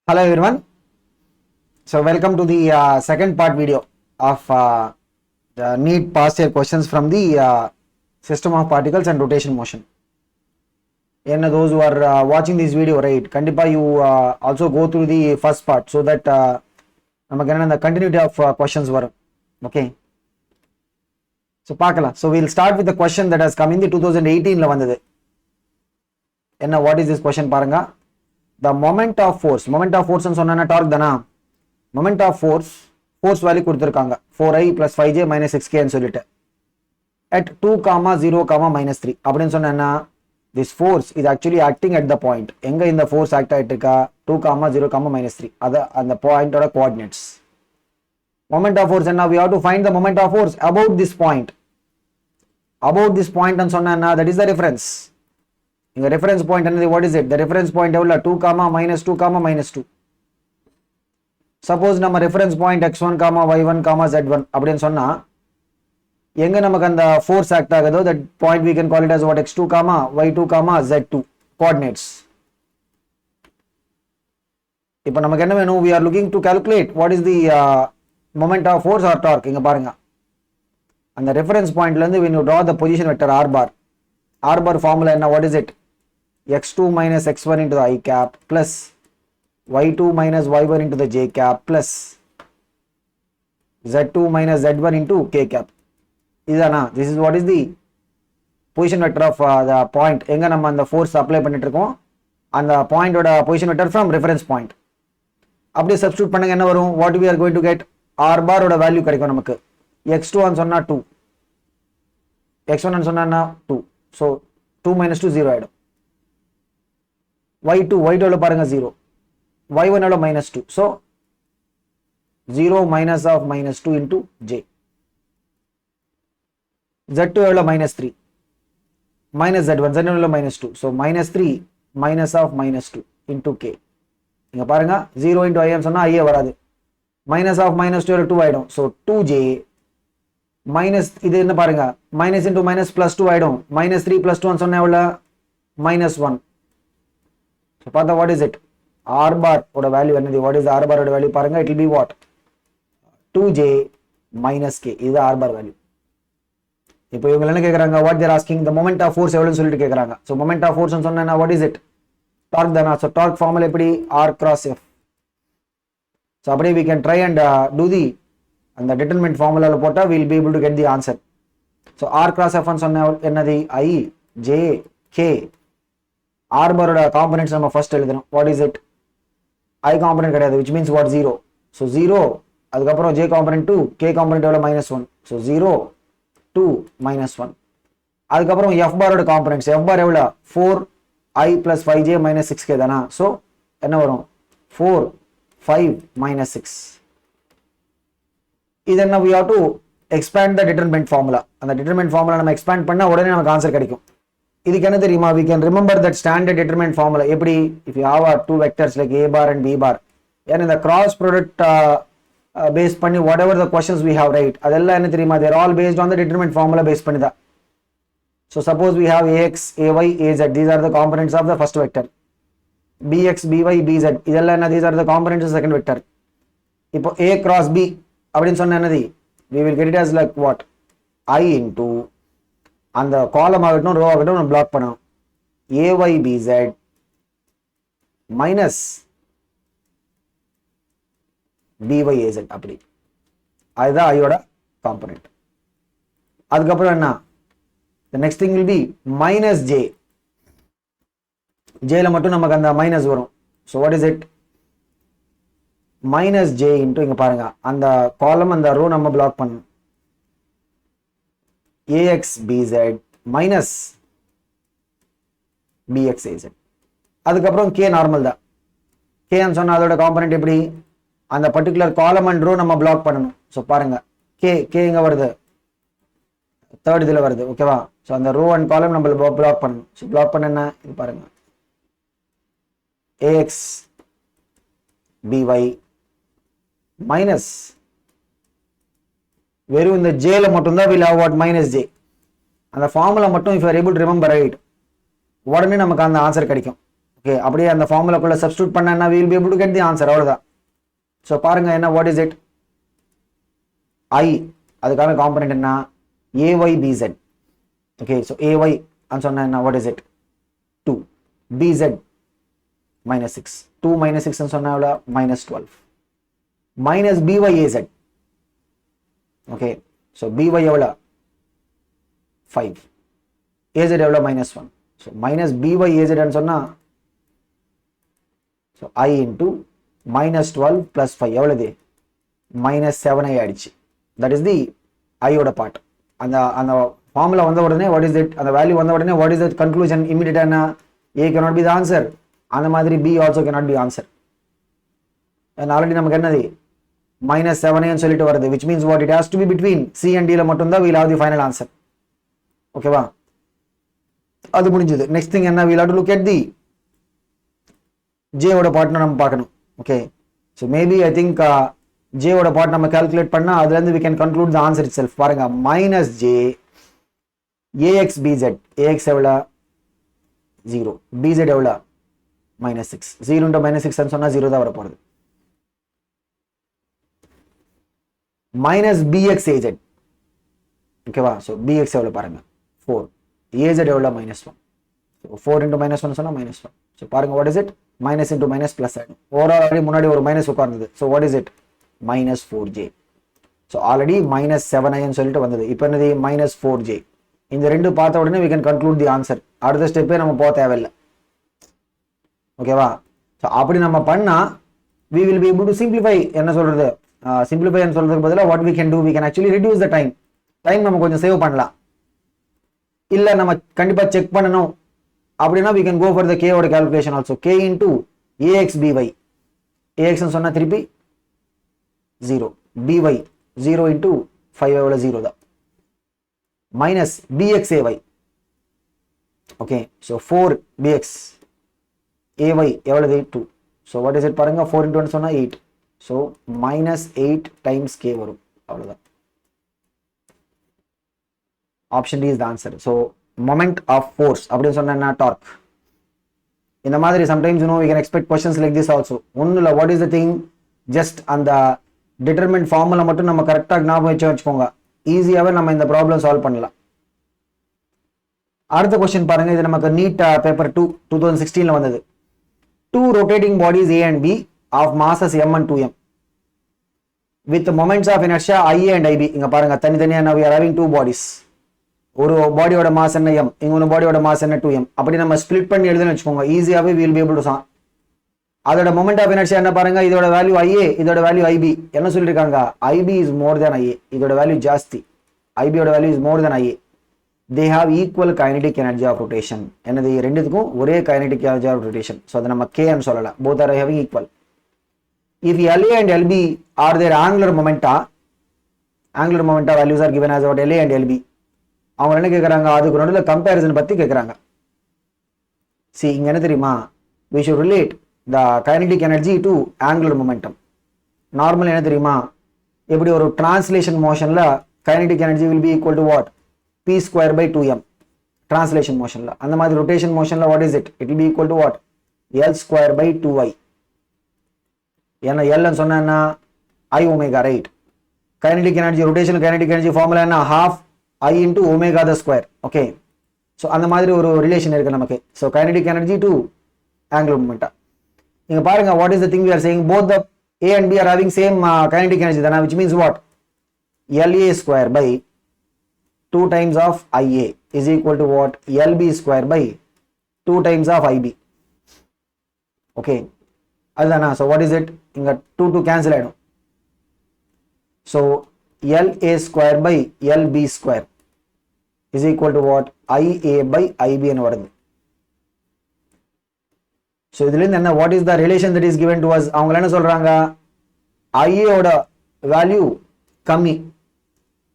Hello everyone. So welcome to the second part video of the NEET past year questions from the system of particles and rotation motion. And those who are watching this video, right, kandipa you also go through the first part so that the continuity of questions were okay. So paakala. So we'll start with the question that has come in the 2018 la vandhathu. And what is this question paranga? The moment of force ன்னு சொன்னா dark தானா? moment of force value கொடுத்திருக்காங்க 4i plus 5j minus 6k ன்னு சொல்லிட்டு at 2, 0, -3 அப்படின்னு சொன்னா this force is actually acting at the point. எங்க இந்த force act ஆயிட்டு இருக்கா? 2, 0, -3 அது அந்த பாயிண்டோட coordinates. moment of force என்ன? We have to find the moment of force about this point ன்னு சொன்னா that is the reference. இந்த reference point என்னது? What is it? The reference point எவ்வளவு? 2, -2, -2. Suppose நம்ம reference point x1, y1, z1 அப்படின்னு சொன்னா எங்க நமக்கு அந்த force act ஆகுதோ that point we can call it as what? x2, y2, z2 coordinates. இப்போ நமக்கு என்ன வேணும்? We are looking to calculate what is the moment of force or torque. இங்க பாருங்க, அந்த reference point ல இருந்து when you draw the position vector r bar formula என்ன? What is it? x2 minus x1 into the I cap plus y2 minus y1 into the j cap plus z2 minus z1 into k cap. இதுதானா? This is what is the position vector of the point. எங்க நம்ம அந்த force apply பண்ணிட்டு இருக்கோம், அந்த point ஓட position vector from reference point. அப்படியே substitute பண்ணுங்க, என்ன வரும்? What we are going to get? r bar ஓட வேல்யூ கிடைக்கும் நமக்கு. x2 ன்னு சொன்னா 2, x1 ன்னு சொன்னா 2, so 2 minus 2 0 ஆயிடும். y2 எவ்வளவு பாருங்க 0, y1 எவ்வளவு -2, so 0 minus of -2 into j. z2 எவ்வளவு -3 minus z1 எவ்வளவு -2, so -3 minus of -2 into k. இங்க பாருங்க 0 into i சொன்னா i வராது, minus of -2 எவ்வளவு 2 ஆயிடும், so 2j minus இது என்ன பாருங்க minus into minus plus 2 ஆயிடும், -3 plus 2 சொன்னா எவ்வளவு -1. So பார்த்தா what is it? r bar ஓட வேல்யூ என்னது? What is the r bar ஓட வேல்யூ பாருங்க, it will be what? 2j minus k. இது r bar வேல்யூ. இப்போ இவங்க என்ன கேக்குறாங்க? what they are asking, the moment of force எவ்வளவுன்னு சொல்லிட்டு கேக்குறாங்க. So moment of force ன்னு சொன்னா what is it? torque தானா? So torque formula எப்படி? r cross f. So அப்படியே we can try and do the அந்த determinant formula ல போட்டா we will be able to get the answer. So r cross f ன்னு சொன்னா என்னது? I, j, k. r bar ஓட components நம்ம ஃபர்ஸ்ட் எழுதணும். what is it? I component கிடையாது, which means what? 0. so 0, அதுக்கப்புறம் j காம்போனன்ட் 2, k காம்போனன்ட் எவ்வளவு? -1, so 0, 2, -1. அதுக்கப்புறம் f bar ஓட காம்போனன்ட்ஸ், f bar எவ்வளவு? 4i plus 5j minus 6k தானா? so என்ன வரும்? 4, 5, -6. இது என்ன? we have to expand the determinant formula. அந்த determinant formula நம்ம expand பண்ணா உடனே நமக்கு ஆன்சர் கிடைக்கும். இதுக்கு என்ன தெரியுமா? we can remember that standard determinant formula. எப்படி? if you have two vectors like a bar and b bar, and in the cross product based பண்ணி whatever the questions we have, right, அதெல்லாம் என்ன தெரியுமா? they are all based on the determinant formula based பண்ணி தான். so suppose we have ax, ay, az, these are the components of the first vector. bx, by, bz, இதெல்லாம் என்ன? these are the components of the second vector. இப்போ a cross b அப்படின்னு சொன்னா என்னது? we will get it as like what? I into அந்த காலம் ஆகட்டும் row ஆகட்டும் நம்ம பிளாக் பண்ணணும், AYBZ மைனஸ் BYAZ அப்படி. அதுதான் ஐயோட காம்பனன்ட். அதுக்கப்புறம் என்ன? the next thing will be minus J. Jல மட்டும் நமக்கு அந்த மைனஸ் வரும். so what is it? minus J into இங்க பாருங்க அந்த காலம் அந்த ரோ நம்ம பிளாக் பண்ணணும், AXBZ minus BXAZ. அதுக்கப்புறம் k நார்மல் தான். k ன்னு சொன்னா அதோட காம்போனன்ட் எப்படி? அந்த பர்టిక్యులர் காலம் அண்ட் ரோ நம்ம பிளாக் பண்ணணும். சோ பாருங்க k எங்க வருது? தேர்ட் இதுல வருது, ஓகேவா? சோ அந்த ரோ அண்ட் காலம் நம்ம பிளாக் பண்ணணும். சோ பிளாக் பண்ண என்ன? இது பாருங்க AX BY minus வெறும் இந்த j ல மட்டும் தான் will have what? minus j. அந்த ஃபார்முலா மட்டும் if you are able to remember, right, உடனே நமக்கு அந்த ஆன்சர் கிடைக்கும். ஓகே, அப்படியே அந்த ஃபார்முலாக்குள்ள சப்ஸ்டிட்யூட் பண்ணா we will be able to get the answer. அவ்வளவுதான். ஸோ பாருங்க என்ன, வாட் இஸ் இட், ஐ அதுக்கான காம்பனன்ட் என்ன, ay bz. Okay, so ay சொன்னா என்ன, வாட் இஸ் இட், 2, bz -6, 2 - 6 சொன்னா எவ்வளோ, -12, minus by az. Okay, so by எவ்வளோ, 5, az எவ்வளோ, -1. ஸோ minus by az சொன்னா ஸோ i into -12 plus 5 எவ்வளவு, -7 ஆயிடுச்சு. தட் இஸ் தி ஐயோட பார்ட். அந்த அந்த ஃபார்முலா வந்த உடனே வாட் இஸ் இட், அந்த வேல்யூ வந்த உடனே வாட் இஸ் த கன்க்ளூஷன், இமிடியேட்டா என்ன, a cannot be the answer. அந்த மாதிரி b also cannot be answer. Already நமக்கு என்னது -7 சொல்லிட்டு வருது, which means what, it has to be between c and d ல மட்டும் தான் we'll have the final answer. ஓகேவா, அது முடிஞ்சது. நெக்ஸ்ட் திங் என்ன, we'll have to look at the j ஓட பார்ட் நம்ம பார்க்கணும். Okay, so maybe I think j ஓட பார்ட் நம்ம கால்குலேட் பண்ணா அதுல இருந்து we can conclude the answer itself. பாருங்க, -j ax bz, ax எவ்வளோ, 0, bz எவ்வளோ, -6, 0 into -6 சொன்னா 0 தான் வர போறது. -bx az, ஓகேவா, ஸோ bx எவ்வளோ பாருங்க, 4, az எவ்வளோ, -1, 4 into -1 சொன்னா -1. ஸோ பாருங்க, what is it, minus into minus plus ஆகிடும். ஓவரால் முன்னாடி ஒரு மைனஸ் உட்கார்ந்தது. So what is it, -4j. So already -7i சொல்லிட்டு வந்தது. இப்போ என்னது, -4j. இந்த ரெண்டு பார்த்த உடனே we can conclude the answer. அடுத்த ஸ்டெப்பே நம்ம போக தேவையில்லை. ஓகேவா, ஸோ அப்படி நம்ம பண்ணா we will be able to simplify. என்ன சொல்றது, சிம்பிளிஃபை சொல்றதுக்கு பதிலாக what we can do, we can actually reduce the time. Time நம்ம கொஞ்சம் சேவ் பண்ணலாம். இல்லை நம்ம கண்டிப்பா செக் பண்ணணும் அப்படின்னா we can go for the k ஓட calculation also. k into ax by, ax சொன்னா திருப்பி 0, by 0 into 5 எவ்வளோ, 0 தான், minus bx ay. Okay, so 4 bx ay எவ்வளவு, 2. ஸோ வாட் இஸ் இட் பாருங்க, 4 into 1 சொன்னா 8. ஸோ -8 times k வரும், அவ்வளோதான். Option D is the answer. So moment of force அப்படின்னு சொன்னா டார்க். இந்த மாதிரி sometimes we can expect questions like this also. ஒன்றும் இல்லை, what is the thing, just அந்த டிட்டர்மெண்ட் ஃபார்முலா மட்டும் நம்ம கரெக்டாக ஞாபகம் வச்சுக்கோங்க, ஈஸியாகவே நம்ம இந்த ப்ராப்ளம் சால்வ் பண்ணலாம். அடுத்த கொஸ்டின் பாருங்க, இது நமக்கு நீட் பேப்பர் 2 2016 வந்தது. 2 rotating bodies A and B of masses m and 2m with moments of inertia IA and IB. இங்க பாருங்க, தனித்தனியா we are having 2 bodies. ஒரு பாடியோட மாஸ் என்ன m, இன்னொரு பாடியோட மாஸ் என்ன 2m. அப்படி நம்ம ஸ்பிளிட் பண்ணி எழுதுன்னு வச்சுக்கோங்க, ஈஸியாவே we will be able to solve. அதோட மொமெண்ட் ஆஃப் இனர்ஷியா என்ன பாருங்க, இதோட வேல்யூ IA, இதோட வேல்யூ IB. என்ன சொல்லிருக்காங்க, IB is more than IA, இதோட வேல்யூ ஜாஸ்தி, IB ஓட value is more than IA. They have equal kinetic energy of rotation. என்னது, ரெண்டுத்துக்கும் ஒரே kinetic energy of rotation. So அதை நம்ம K ன்னு சொல்லலாம், both are having equal. If LA and LB are their angular momenta values are given as what, LA and LB. அவங்க என்ன கேட்குறாங்க, அதுக்கு நடுவில் கம்பேரிசன் பற்றி கேட்குறாங்க. See, இங்கே என்ன தெரியுமா, we should relate the kinetic energy to angular momentum. Normal என்ன தெரியுமா, எப்படி ஒரு டிரான்ஸ்லேஷன் மோஷனில் kinetic energy will be equal to what, p square by 2m. Translation மோஷனில், அந்த மாதிரி ரொட்டேஷன் மோஷனில் what is it, it will be equal to what, l square by 2i. ஏன்னா எல்ன்னு சொன்னா என்ன, i omega, right. kinetic energy, rotational kinetic energy formula என்ன, half I into omega the square. Okay, so அந்த மாதிரி ஒரு relation இருக்கு நமக்கு. So kinetic energy to angular momentum. நீங்க பாருங்க, what is the thing we are saying, both the A and B are having same kinetic energy தானே, which means what, LA square by 2 times of IA is equal to what, LB square by 2 times of IB. Okay, அதுதானா. So what is it, இங்க 2 cancel ஆயிடும். So LA square by LB square is equal to what, IA by IB ன்னு வருது. So இதுல இருந்து என்ன, what is the relation that is given to us, அவங்க என்ன சொல்றாங்க, IA ஓட வேல்யூ கம்மி,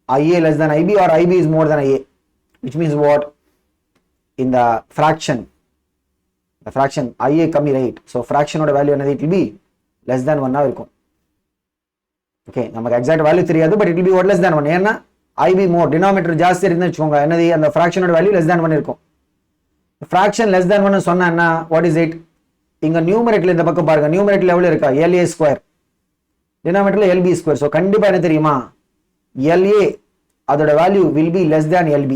IA less than IB or IB is more than IA, which means what, in the fraction IA கம்மி, ரைட். ஸோ ஃப்ராக்ஷனோட வேல்யூ என்னது, it will be less than 1 இருக்கும். Okay, நமக்கு exact value தெரியாது, but it will be what, less than 1. ஏன்னா IB மோர், denominator ஜாஸ்தி இருக்குன்னு வச்சுக்கோங்க, என்னது, அந்த ஃப்ராக்ஷனோட வேல்யூ less than 1 இருக்கும். ஃப்ராக்ஷன் less than 1 சொன்னா என்ன, what is it, இங்க நியூமரேட்டர்ல இந்த பக்கம் பாருங்க, நியூமரேட்டர்ல எவ்வளவு இருக்கா, LA ஸ்கொயர், டினாமினேட்டர்ல LB ஸ்கொயர். ஸோ கண்டிப்பா என்ன தெரியுமா, LA அதோட value will be less than LB.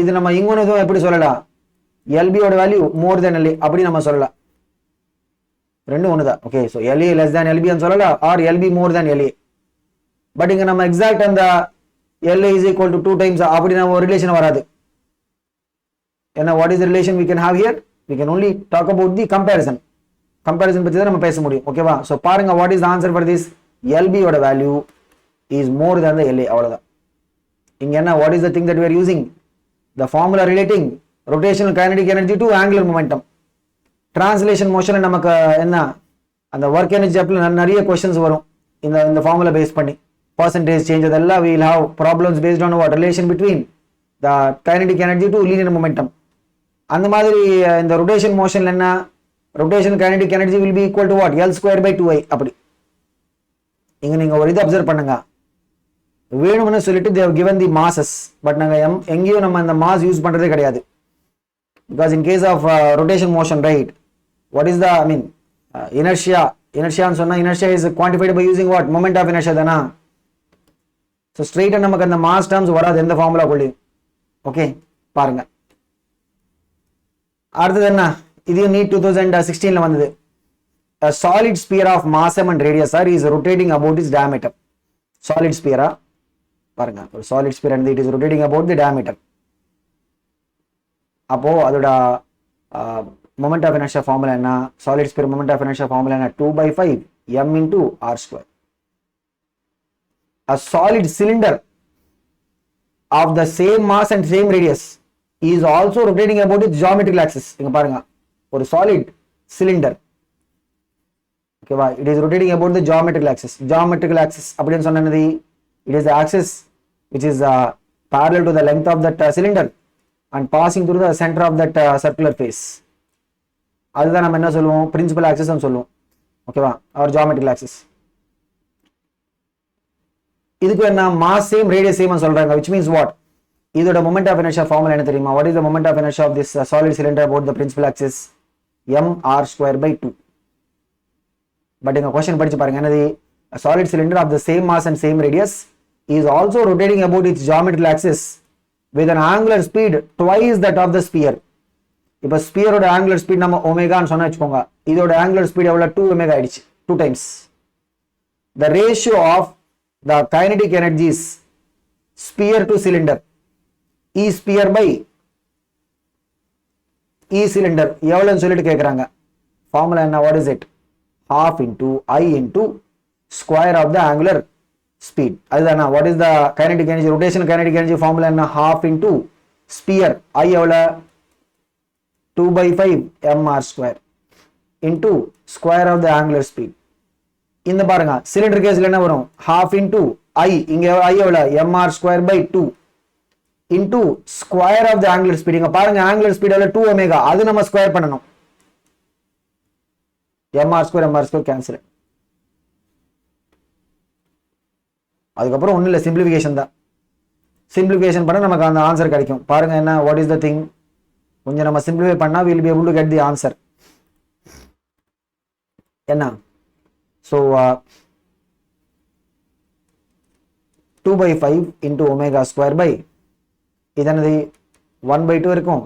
இது நம்ம இங்கொன்னு எப்படி சொல்லலாம், LB ஓட வேல்யூ மோர் தேன் LA அப்படி நம்ம சொல்லலாம். ரெண்டும் ஒண்ணுதான். Okay, so LA less than LB சொல்லலாம், or LB more than LA. But இங்க நம்ம எக்ஸாக்ட் அந்த LA is equal to 2 times அப்படி நம்ம ஒரு ரிலேஷன் வராது. ஏன்னா what is the relation we can have here, we can only talk about the comparison பத்தி தான் நம்ம பேச முடியும். ஓகேவா? ஸோ பாருங்க, what is the answer for this, LB ஓட value is more than the LA. அவ்வளவுதான். இங்க என்ன, what is the thing that we are using, the formula relating rotational kinetic energy to angular momentum. Translation motion நமக்கு என்ன, அந்த work energy அப்பல நிறைய questions வரும் இந்த ஃபார்முலா பேஸ் பண்ணி. percentage change அதெல்லாம் we will have problems based on what relation between the kinetic energy to linear momentum. அந்த மாதிரி இந்த ரொட்டேஷன் மோஷன்ல என்ன, rotational kinetic energy will be equal to what, L square by 2I. அப்படி இங்க நீங்க ஒரு இது அப்சர்வ் பண்ணுங்க, வேணும்னு சொல்லிட்டு they have given the masses, but நாங்க எங்கேயும் நம்ம இந்த மாஸ் யூஸ் பண்றதே கிடையாது. because in case of rotation motion, right, what is the, I mean, inertia ன்னு சொன்னா inertia is quantified by using what, moment of inertia தானா. so straight நமக்கு அந்த mass terms வராது எந்த ஃபார்முலா குள்ளே. ஓகே, பாருங்க அடுத்தது என்ன, இது நீட் 2016ல வந்தது. a solid sphere of mass m and radius r is rotating about its diameter. solid sphere பாருங்க, ஒரு solid sphere and it is rotating about the diameter. அப்போ அதோட moment of inertia formula என்ன, solid sphere moment of inertia formula என்ன, 2/5 m into r square. a solid cylinder of the same mass and same radius is also rotating about its geometrical axis. இங்க பாருங்க, ஒரு solid cylinder, ஓகேவா, it is rotating about the geometrical axis. geometrical axis அப்படின்னு சொன்னது, it is the axis which is parallel to the length of that cylinder and passing through the center of that circular face. அதுதான் நம்ம என்ன சொல்லுவோம், principal axis சொல்லுவோம். ஓகேவா, அவர் geometrical axis. இதுக்கு என்ன, மாஸ் சேம் ரேடியஸ் சேம் சொல்றாங்க, which means what, இதோட மொமெண்ட் ஆஃப் இனர்ஷியா ஃபார்முலா என்ன தெரியுமா, what is the moment of inertia of this solid cylinder about the principal axis, mr square by 2. But இங்க question படிச்சு பாருங்க, என்னது, a solid cylinder of the same mass and same radius is also rotating about its geometrical axis with an angular speed twice that of the sphere. இப்ப ஸ்பியரோட angular speed நம்ம ஒமேகான்னு சொன்னா வச்சுக்கோங்க, இதோட angular speed எவ்வளவு, 2 omega ஆயிடுச்சு, 2 times. the ratio of the kinetic energies sphere to cylinder, E sphere by E cylinder எவ்வளவுன்னு சொல்லிட்டு கேக்குறாங்க. ஃபார்முலா என்ன, what is it, half into I into square of the angular speed. அதுதானா, what is the kinetic energy, rotational kinetic energy formula என்ன, half into sphere I எவ்வளவு, 2/5 mr square into square of the angular speed. இந்த பாருங்க, cylinder கேஸ்ல என்ன வரும், half into I, இங்க I எவ்வளவு, mr square by 2 into square of the angular speed. இங்க பாருங்க, angular speed எவ்வளவு, 2 ஒமேகா, அது நம்ம ஸ்கொயர் பண்ணணும். mr square cancel. அதுக்கப்புறம் ஒன்றும் இல்லை, சிம்பிளிஃபிகேஷன் தான். சிம்பிளிஃபிகேஷன் பண்ண நமக்கு அந்த ஆன்சர் கிடைக்கும். பாருங்க என்ன, வாட் இஸ் த திங், கொஞ்சம் நம்ம சிம்பிளிஃபை பண்ணா we will be able to get the answer. என்ன, so 2/5 into omega square by இதனது 1/2 இருக்கும்,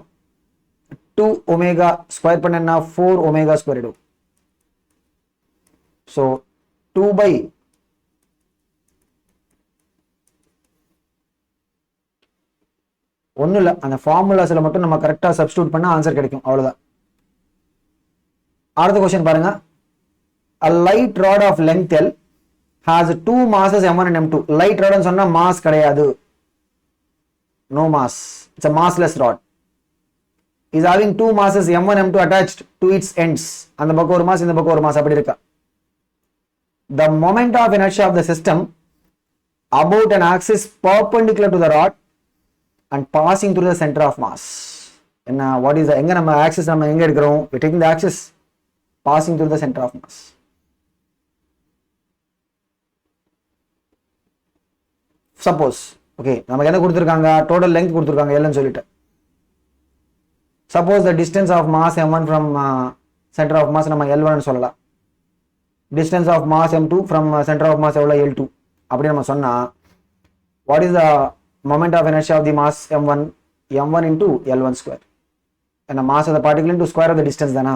2 omega square பண்ணா 4 omega square இடும். so 2 by ஒன்றும் இல்லை, அந்த ஃபார்முலாஸில் மட்டும் நம்ம கரெக்டாக சப்ஸ்டியூட் பண்ணால் ஆன்சர் கிடைக்கும், அவ்வளோதான். அடுத்த கொஸ்டின் பாருங்க, a light rod of length L has 2 masses m1 and m2. Light ராட்னு சொன்னா மாஸ் கிடையாது, no mass, it's a massless rod, is having 2 masses m1 m2 attached to its ends. அந்த பக்கம் ஒரு மாஸ், இந்த பக்கம் ஒரு மாஸ், அப்படி இருக்கா. the moment of inertia of the system about an axis perpendicular to the rod and passing through the center of mass. என்ன, what is the, எங்க நம்ம axis நம்ம எங்க எடுக்கிறோம், we taking the axis passing through the center of mass. suppose, okay, நமக்கு என்ன கொடுத்திருக்காங்க, total length கொடுத்திருக்காங்க L ன்னு சொல்லிட்டு. Suppose the distance of mass m1 from centre of mass நம்ம L1 சொல்லலாம், distance of mass m2 from centre of mass எவ்வளோ L2 அப்படி நம்ம சொன்னா what is the moment of inertia of the mass m1 m1 into L1 square, and the mass of the particle into square of the distance தானா.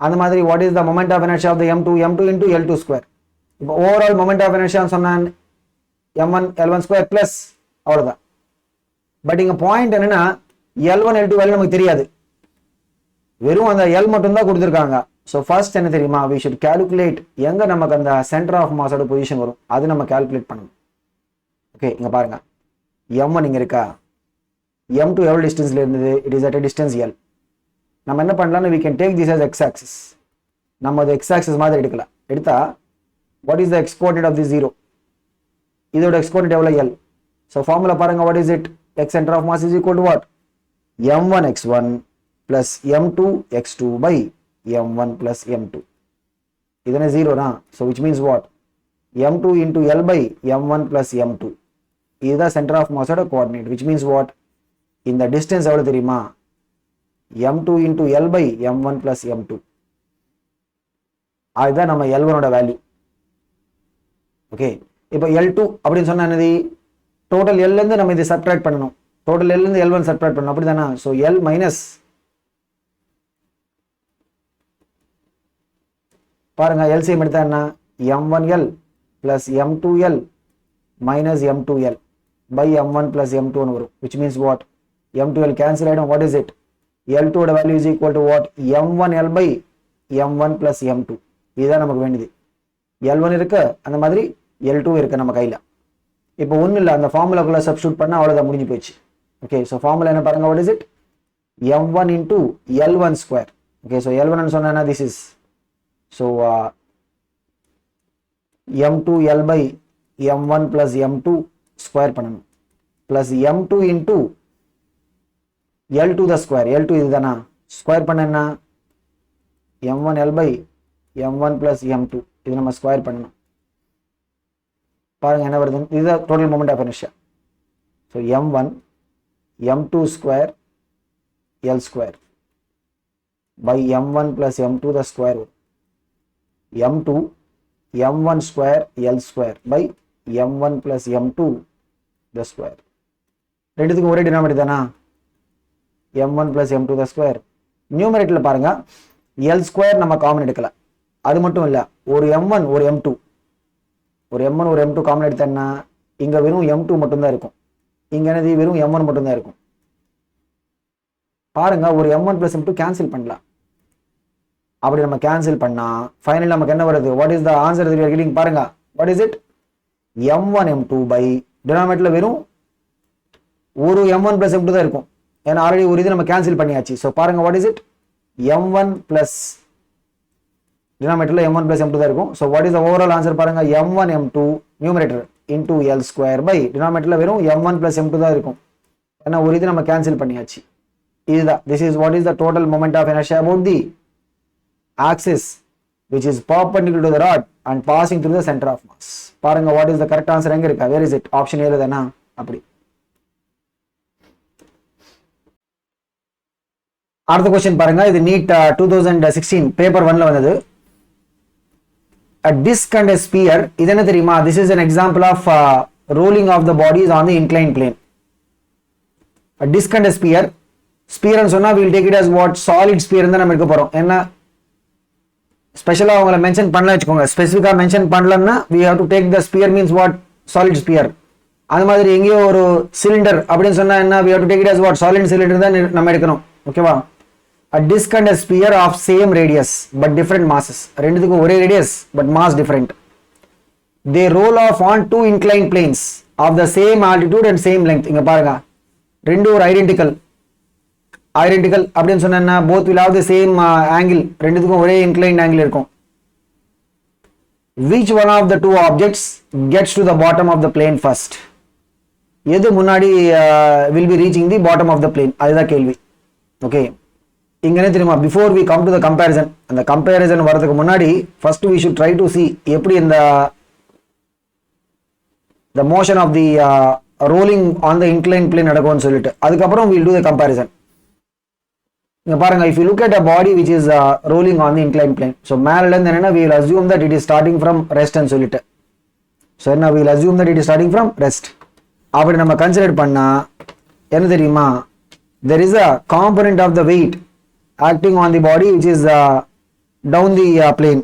அந்த மாதிரி what is the moment of inertia of the m2 into L2 square. இப்போ overall moment of inertia சொன்னா m1 L1 square plus அவ்வளவுதான். But இங்க point என்னன்னா L1 L2 value நமக்கு தெரியாது, வெறும் அந்த L மட்டும் தான் கொடுத்துருக்காங்க. ஸோ ஃபர்ஸ்ட் என்ன தெரியுமா, we should calculate எங்க நமக்கு அந்த சென்டர் ஆஃப் மாஸோட பொசிஷன் வரும் அது நம்ம கால்குலேட் பண்ணணும். ஓகே, இங்க பாருங்க m1 இங்க இருக்கா, m2 எவ்வளோ டிஸ்டன்ஸ்ல இருந்தது, it is at a distance L. நம்ம என்ன பண்ணலாம்னா we can take this as x axis, நம்ம அது x axis மாதிரி எடுக்கலாம். எடுத்தா what is the x coordinate of the 0, இதோட x coordinate எவ்வளோ L. ஸோ ஃபார்முலா பாருங்க, what is it, x center of mass is equal to what, m1 x1 plus m2 x2 by m1 plus m2. இதுனா 0 தான். So which means what, m2 into L by m1 plus m2. இதுதான் centre of மாஸோட coordinate, which means what, இந்த distance எவ்வளவு தெரியுமா, m2 into L by m1 plus m2. அதுதான் நம்ம L1 ஓட வேல்யூ. ஓகே, இப்போ L2 அப்படின்னு சொன்னா என்னது, டோட்டல் L இருந்து நம்ம இதை சப்ட்ராக்ட் பண்ணணும், டோட்டல் L இருந்து L1 சப்ட்ராக்ட் பண்ணணும், அப்படிதானா. ஸோ L மைனஸ் பாருங்க LCM எடுத்தா என்ன, m1L plus m2L minus m2L by m1 plus m2 வரும், which means what, m2L cancel ஆயிடும். what is it, L2 ஓட value is equal to what, m1L by m1 plus m2. இதுதான் நமக்கு வேண்டியது. L1 இருக்கு, அந்த மாதிரி L2 இருக்கு நம்ம கையில. இப்போ ஒன்றும் இல்லை, அந்த ஃபார்முலாக்குள்ள சப்ஸ்டியூட் பண்ணால் அவ்வளோதான், முடிஞ்சு போயிடுச்சு. ஓகே, ஸோ ஃபார்முலா என்ன பாருங்க, what is it, m1 into L1 square. Okay, so L1 சொன்னா this is, so m2 L by m1 plus m2 square பண்ணணும், plus m2 into L2 the square, L2 இதுதானா, square பண்ண என்ன, m1 L by m1 plus m2, இது நம்ம square பண்ணணும். பாருங்க என்ன வருது, இதுதான் total moment of inertia. So m1 m2 square L square by m1 plus m2 the square, m2 m1 square L square by m1 plus m2 the square. ரெண்டுத்துக்கும் ஒரே denominator தானா, m1 plus m2 the square. நியூமரேட்டர்ல பாருங்க L square நம்ம common எடுக்கல, அது மட்டும் இல்ல ஒரு m1 ஒரு m2, ஒரு m1 ஒரு m2 காமன் எடுத்தா இங்க வெறும் m2 மட்டும் தான் இருக்கும், இங்க என்னது வெறும் m1 மட்டும் தான் இருக்கும். பாருங்க ஒரு m1 plus m2 கேன்சல் பண்ணலாம், அப்படி நம்ம கேன்சல் பண்ணா ஃபைனல் நமக்கு என்ன வருது, what is the answer that we are getting, பாருங்க what is it, m1 m2 by டினாமினேட்டர்ல வெறும் ஒரு m1 plus m2 தான் இருக்கும், ஏன்னா ஆல்ரெடி ஒரு இது நம்ம கேன்சல் பண்ணியாச்சு. ஸோ பாருங்க what is it, m1 plus டினாமினேட்டர்ல m1 plus m2 தான் இருக்கும். So what is the overall answer பாருங்க, m1 m2 numerator into L square by டினாமினேட்டர்ல வெறும் m1 plus m2 தான் இருக்கும், ஏன்னா ஒரு இது நம்ம கேன்சல் பண்ணியாச்சு. இதுதான், this is what is the total moment of inertia about the axis which is perpendicular to the rod and passing through the center of mass. பாருங்க what is the correct answer, எங்க இருக்கா, where is it, option A தானா. அப்படி அடுத்த question பாருங்க, இது NEET 2016 paper 1ல வந்தது. a disc and a sphere, இது என்ன தெரியுமா, this is an example of rolling of the bodies on the inclined plane. a disc and a sphere, sphere ன்னு சொன்னா we will take it as what, solid sphere தான் நம்ம எடுக்க போறோம். என்ன ஸ்பெஷலா அவங்கள மென்ஷன் பண்ணல வச்சுக்கோங்க, ஸ்பெசிஃபிக்கா மென்ஷன் பண்ணலன்னா we have to take the sphere means what, solid sphere. அது மாதிரி எங்கேயோ ஒரு சிலிண்டர் அப்படின்னு சொன்னா என்ன, we have to take it as what, solid cylinder தான் நம்ம எடுக்கணும். ஓகேவா, a disc and a sphere of same radius but different masses, ரெண்டுத்துக்கும் ஒரே radius but mass different. they roll off on two inclined planes of the same altitude and same length. இங்க பாருங்க ரெண்டு ஒரு ஐடென்டிக்கல் அப்படின்னு சொன்னா both will have the same angle, ரெண்டுத்துக்கும் ஒரே inclined angle இருக்கும். which one of the two objects gets to the bottom of the plane first, எது முன்னாடி will be reaching the bottom of the plane, அதுதான் கேள்வி. Okay, இங்க என்ன தெரியுமா, before we come to the comparison, அந்த comparison வரதுக்கு முன்னாடி first we should try to see எப்படி இந்த the motion of the rolling on the inclined plane நடக்கும்னு சொல்லிட்டு அதுக்கப்புறம் we'll do the comparison. இங்க பாருங்க, if you look at a body which is rolling on the inclined plane, so மேல இருந்து என்னன்னா we will assume that it is starting from rest ன்னு சொல்லிட்டு, so என்ன we will assume that it is starting from rest. அப்படி நம்ம consider பண்ணா என்ன தெரியுமா, there is a component of the weight acting on the body which is down the plane.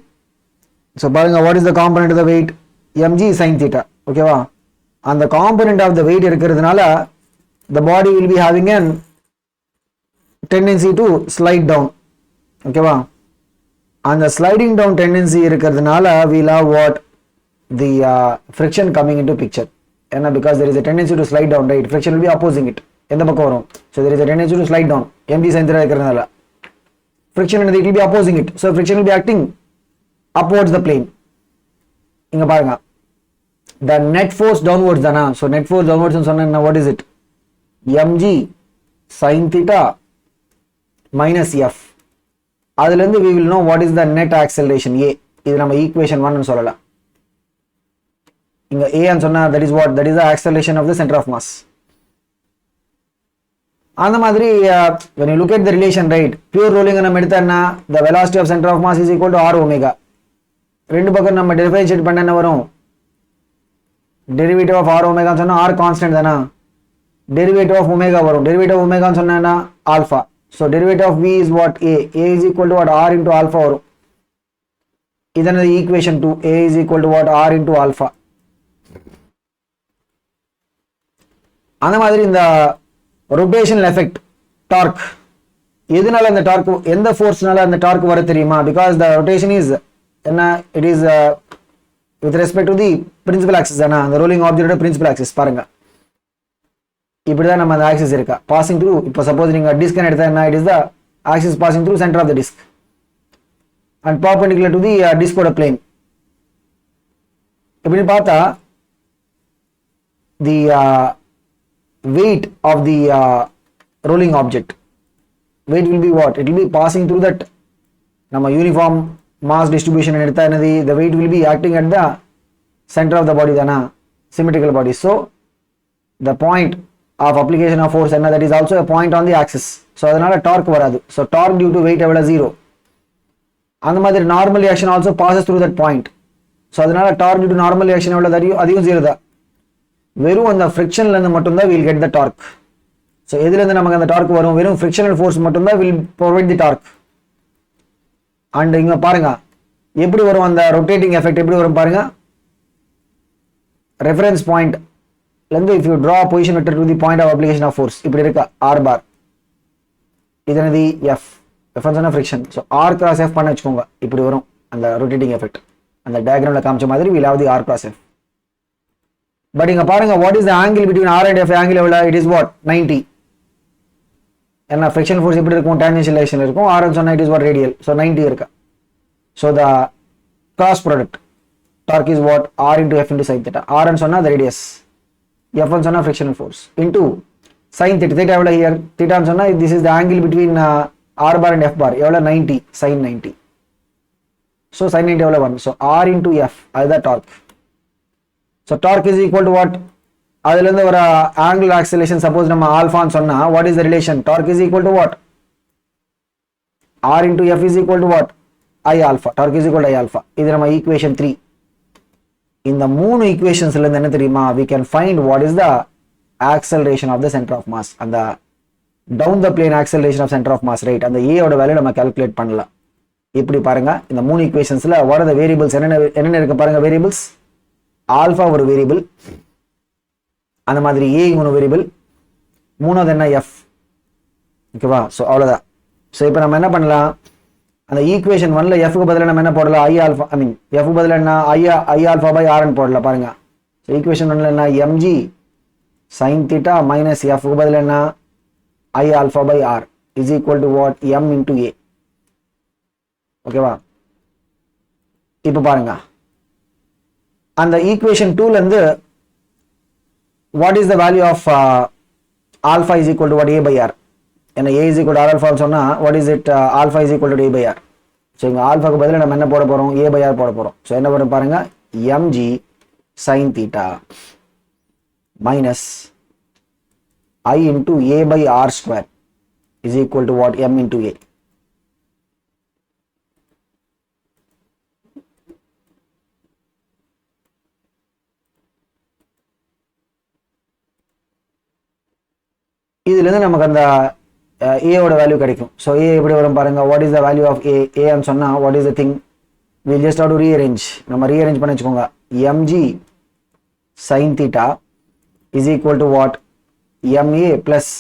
So பாருங்க, what is the component of the weight? mg sin theta. ஓகேவா, அந்த component of the weight இருக்கிறதுனால the body will be having an tendency to slide down. ஓகேவா, அந்த sliding down tendency இருக்கிறதுனால we'll have what, the friction coming into picture. ஏன்னா because there is a tendency to slide down, right? Friction will be opposing it. எந்த பக்கம் வரும்? So there is a tendency to slide down. mg sin theta இருக்கிறதுனால friction and it will be opposing it. So friction will be acting upwards the plane. இங்க பாருங்க, the net force downwards தானா, so net force downwards ன்னு சொன்னா what is it? mg sin theta minus f. அதுல இருந்து we will know what is the net acceleration a. இது நம்ம equation 1 ன்னு சொல்லலாம். இங்க a ன்னு சொன்னா that is what, that is the acceleration of the center of mass. அந்த மாதிரி when you look at the relation, right, pure rolling நம்ம எடுத்தா the velocity of center of mass is equal to r omega. ரெண்டு பக்கம் நம்ம differentiate பண்ண என்ன வரும், டெரிவேட்டிவ் ஆஃப் r omega சொன்னா r கான்ஸ்டன்ட் தானா, டெரிவேட்டிவ் ஆஃப் omega வரும், டெரிவேட்டிவ் ஆஃப் omega சொன்னா alpha. so derivative of v is what, a is equal to what, r into alpha வரும். இதனது equation 2, a is equal to what, r into alpha. அந்த மாதிரி இந்த rotational effect torque, எதனால அந்த dark, எந்த ஃபோர்ஸ்னால அந்த dark வர தெரியுமா, because the rotation is என்ன, it is with respect to the principal axis தானா, அந்த ரோலிங் ஆப்ஜெக்ட்டோட principal axis. பாருங்க, இப்படிதான் நம்ம அந்த ஆக்சிஸ் இருக்கா passing through. இப்போ சப்போஸ் நீங்க டிஸ்க் எடுத்தா என்ன, it is the axis passing through center of the disc and perpendicular to the disc ஓட plane. இப்படி பார்த்தா the weight of the rolling object, weight will be what, it will be passing through that, நம்ம uniform mass distribution எடுத்தா என்னது, the weight will be acting at the center of the body தானா, symmetrical body. So the point of application of force என்ன, that is also a point on the axis. so அதனால torque வராது. so torque due to weight எவ்வளவு, 0. அந்த மாதிரி normal reaction also passes through that point. so அதனால torque due to normal reaction எவ்வளவு, அதையும் 0 தான். வெறும் அந்த ஃப்ரிக்ஷன்ல இருந்து மட்டும் தான் we'll get the torque. so எதில இருந்து நமக்கு அந்த டார்க் வரும், வெறும் frictional force மட்டும் தான் will provide the torque. and இங்க பாருங்க எப்படி வரும் அந்த rotating effect, எப்படி வரும் பாருங்க, reference point ல இருந்து if you draw a position vector to the point of application of force, இப்படி இருக்கா r bar, இதனது f, reference ஆன friction. so r cross f பண்ண வெச்சுக்கோங்க, இப்படி வரும் அந்த rotating effect. அந்த டயகிராம்ல காமிச்ச மாதிரி we'll have the r cross f. But இங்க பாருங்க, what is the angle between r and f, angle எவ்வளவு, it is what, 90. ஏன்னா friction force எப்படி இருக்கும், tangential direction இருக்கும், r ன்னு சொன்னா it is what, radial. so 90 இருக்கா. so the cross product torque is what, r into f into sin theta. r ன்னு சொன்னா the radius, f ன்னு சொன்னா frictional force into sin theta. theta எவ்வளவு here, theta ன்னு சொன்னா this is the angle between r bar and f bar, எவ்வளவு 90, sin 90. so sin 90 எவ்வளவு 1. so r into f, அதுதான் torque. so torque is equal to what, அதுல இருந்து ஒரு angular acceleration suppose நம்ம alpha ன்னு சொன்னா what is the relation, torque is equal to what, r into f is equal to what, I alpha. torque is equal to I alpha. இது நம்ம equation 3. இந்த மூணு equationsல இருந்து என்ன தெரியுமா, we can find what is the acceleration of the center of mass, அந்த down the plane acceleration of center of mass, right? அந்த a ஓட வேல்யூ நம்ம கால்குலேட் பண்ணலாம். இப்படி பாருங்க, இந்த மூணு equationsல what are the variables, என்னென்ன இருக்கு பாருங்க variables. ஆல்பா ஒரு வேரியபிள், அந்த மாதிரி a ஒரு வேரியபிள், மூணாவது என்ன f. ஓகேவா, சோ அவ்வளவுதான். சோ இப்போ நம்ம என்ன பண்ணலாம், அந்த ஈக்குவேஷன் 1ல f க்கு பதிலா நம்ம என்ன போடலாம், i alpha, I mean f க்கு பதிலா என்ன i ஆல்பா பை r ன்னு போடலாம். பாருங்க, சோ ஈக்குவேஷன் 1ல என்ன mg sin theta minus f க்கு பதிலா என்ன i alpha by r is equal to what, m into a. ஓகேவா, இப்போ பாருங்க அந்த ஈக்குவேஷன் 2ல இருந்து what is the value of alpha is equal to what, a by r. ஏன்னா a is equal to r alpha சொன்னா what is it, alpha is equal to a by r. So இங்கே ஆல்ஃபாக்கு பதிலாக நம்ம என்ன போட போகிறோம், a by r போட போகிறோம். ஸோ என்ன வரும் பாருங்க, mg sin theta minus I into a by r square is equal to what? M into A. இதுலேருந்து நமக்கு அந்த ஏயோட வேல்யூ கிடைக்கும். ஸோ ஏ எப்படி வரும் பாருங்க. What is the value of a? ஏன்னு சொன்னால் what is the thing? Will just have to rearrange. நம்ம ரீஅரேஞ்ச் பண்ணி வச்சுக்கோங்க. M g sine theta is equal to what? M a plus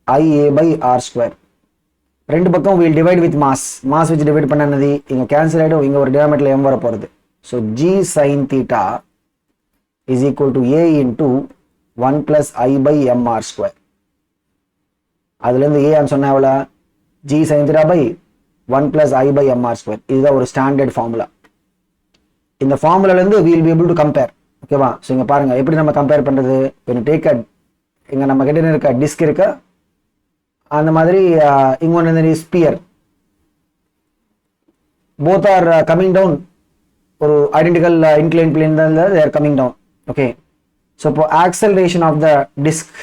I a by r square. ரெண்டு பக்கம் will divide with mass. Mass வச்சு divide பண்ணது இங்கே கேன்சல் ஆகிடும். இங்கே ஒரு டினாமினேட்டர்ல எம் வர போகிறது. So g sine theta is equal to a into 1 plus I by m r square. அதுலேருந்து ஏன்னு சொன்ன எவ்வளோ? G sine theta by 1 plus I by m r square. இதுதான் ஒரு ஸ்டாண்டர்ட் ஃபார்முலா. இந்த ஃபார்முலாலேருந்து will be able to compare. ஓகேவா? So இங்கே பாருங்கள் எப்படி நம்ம கம்பேர் பண்ணுறது. டேக் அ இங்கே நம்ம கிட்ட இருக்க டிஸ்க் இருக்க அந்த மாதிரி இங்கே sphere both are coming down. ஒரு ஐடென்டிக்கல் இன்க்ளைன் பிளேன் தான் they are coming down. Okay. So இப்போ ஆக்சலரேஷன் ஆஃப் த டிஸ்க்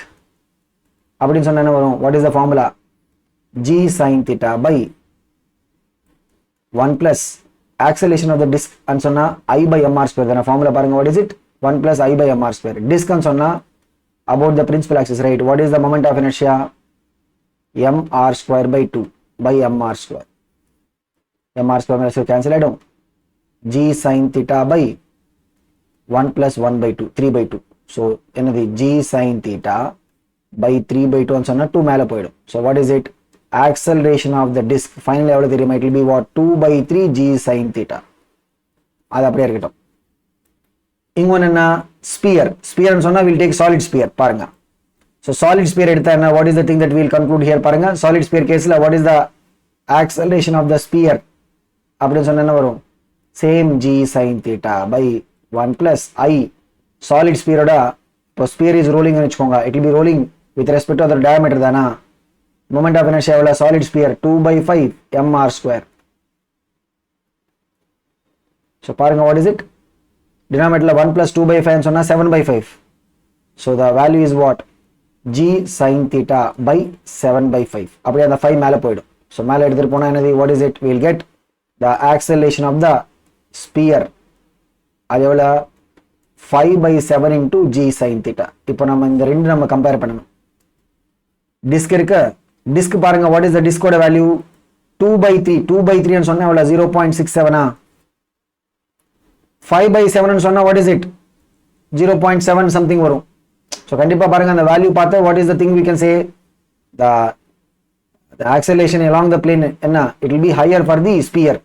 அப்படின்னு சொன்ன என்ன வரும்? What is the formula? G sine theta by 1 plus acceleration of the disc and சொன்னா I by m r square தானே. Formula பாருங்க. What is it? 1 plus I by m r square. Disc சொன்னா about the principal axis, right? What is the moment of inertia? mr square by 2 by mr square. mr square cancel ஆகிடும். g sine theta by 1 plus 1 by 2 3 by 2. So என்னது? g sine theta by 3 by 2 சொன்னா 2 மேலே போயிடும். So what is it? Acceleration of the disc final எவ்வளோ தெரியுமா? It will be what? 2 by 3 g sine theta. அது அப்படியே இருக்கட்டும். இங்க ஒன்று என்ன? ஸ்பியர். ஸ்பியர்னு சொன்னா வில் டேக் சாலிட் ஸ்பியர். பாருங்க. ஸோ சாலிட் ஸ்பியர் எடுத்தா என்ன? What is the thing that will conclude here? பாருங்க. சாலிட் ஸ்பியர் கேஸில் what is the acceleration of the sphere அப்படின்னு சொன்ன என்ன வரும்? Same g sine theta by 1 plus I. Solid ஸ்பியரோட இப்போ ஸ்பியர் இஸ் ரோலிங் வச்சுக்கோங்க. It will be rolling with respect to அதோட டயாமீட்டர் தானா. மொமெண்ட் ஆஃப் இனர்ஷியா எவ்வளோ? Solid sphere 2 by 5 mr square. So பாருங்க. What is it? டினாமினேட்டர்ல 1 plus 2 by 5 சொன்னா 7 by 5. So the value is what? g sin theta by 7 by 5. அப்படியே அந்த 5 மேலே போயிடும். ஸோ மேலே எடுத்துகிட்டு போனால் என்னது? What is it? Will get the acceleration of the sphere. அது எவ்வளோ? 5 by 7 into g sin theta. இப்போ நம்ம இந்த ரெண்டு நம்ம கம்பேர் பண்ணணும். டிஸ்க் இருக்கு. டிஸ்க் பாருங்க. வாட் இஸ் த டிஸ்கோட வேல்யூ? 2 by 3. 2 by 3 சொன்னா எவ்வளோ? 0.67. 5 by 7 சொன்னா வாட் இஸ் இட்? 0.7 சம்திங் வரும். ஸோ கண்டிப்பாக பாருங்க அந்த வேல்யூ பார்த்து what is the thing we can say? The acceleration along the plane என்ன? It will be higher for the sphere.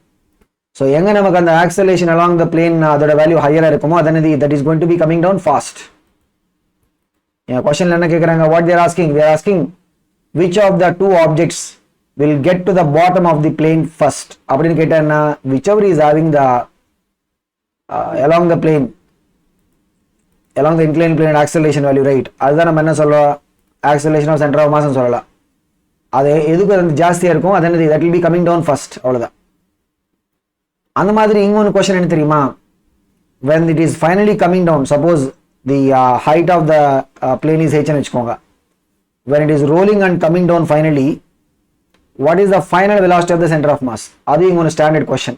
So எங்கே நமக்கு அந்த ஆக்சலேஷன் அலாங் த பிளேன் அதோட வேல்யூ ஹையராக இருக்குமோ அதனது that is going to be coming down fast. என் கொஸ்டின்ல என்ன கேட்குறாங்க? What they're asking? They're asking which of the two objects will get to the bottom of the plane first அப்படின்னு கேட்டால் என்ன? Whichever is having the along the plane, along the inclined plane acceleration value, right? அதுதான் நம்ம என்ன சொல்றோம்? acceleration of center of mass னு சொல்லலாம். அது எதுக்கு வந்து ஜாஸ்தியா இருக்கும் அது என்னது? that will be coming down first. அவ்வளவுதான். அந்த மாதிரி இன்னொரு क्वेश्चन என்ன தெரியுமா? when it is finally coming down, suppose the height of the plane is h னு வெச்சுக்கோங்க. when it is rolling and coming down finally, what is the final velocity of the center of mass? அது இன்னொரு standard question.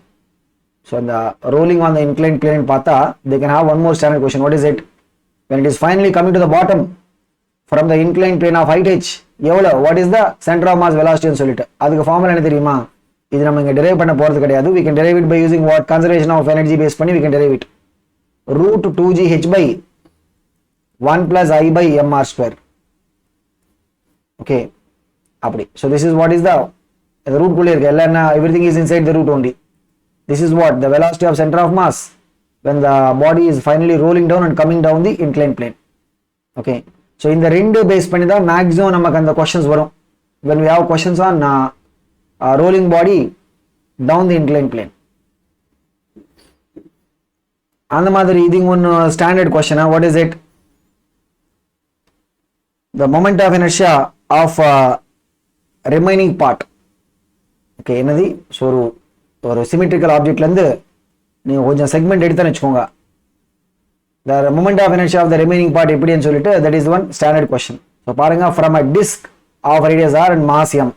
So the rolling on the inclined plane பார்த்தா they can have one more standard question. What is it? When it is finally coming to the bottom from the inclined plane of height h, எவ்வளோ? what is the center of mass velocity னு சொல்லிட்டு அதுக்கு formula என்ன தெரியுமா? இது நம்ம இங்க derive பண்ண போறது கிடையாது. we can derive it by using what? conservation of energy base பண்ணி we can derive it. root 2gh by 1 plus I by mr square. Okay, அப்படி. So this is what is the root குள்ளே இருக்கு எல்லாம் என்ன? everything is inside the root only. This is what? the velocity of center of mass when the body is finally rolling down and coming down the inclined plane. Okay, so இந்த ரெண்டு base பண்ணி தான் maximum நமக்கு அந்த questions வரும் when we have questions on rolling body down the inclined plane. அந்த மாதிரி இது ஒன்று standard question. What is it? the moment of inertia of remaining part. Okay, என்னது? ஸோ ஒரு சிமெட்ரிக்கல் ஆப்ஜெக்ட்லேருந்து நீங்கள் கொஞ்சம் செக்மெண்ட் எடுத்தான்னு வச்சுக்கோங்க. the moment of inertia of the remaining part எப்படின்னு சொல்லிட்டு that is one standard question. So பாருங்க, from a disk of radius r and mass m.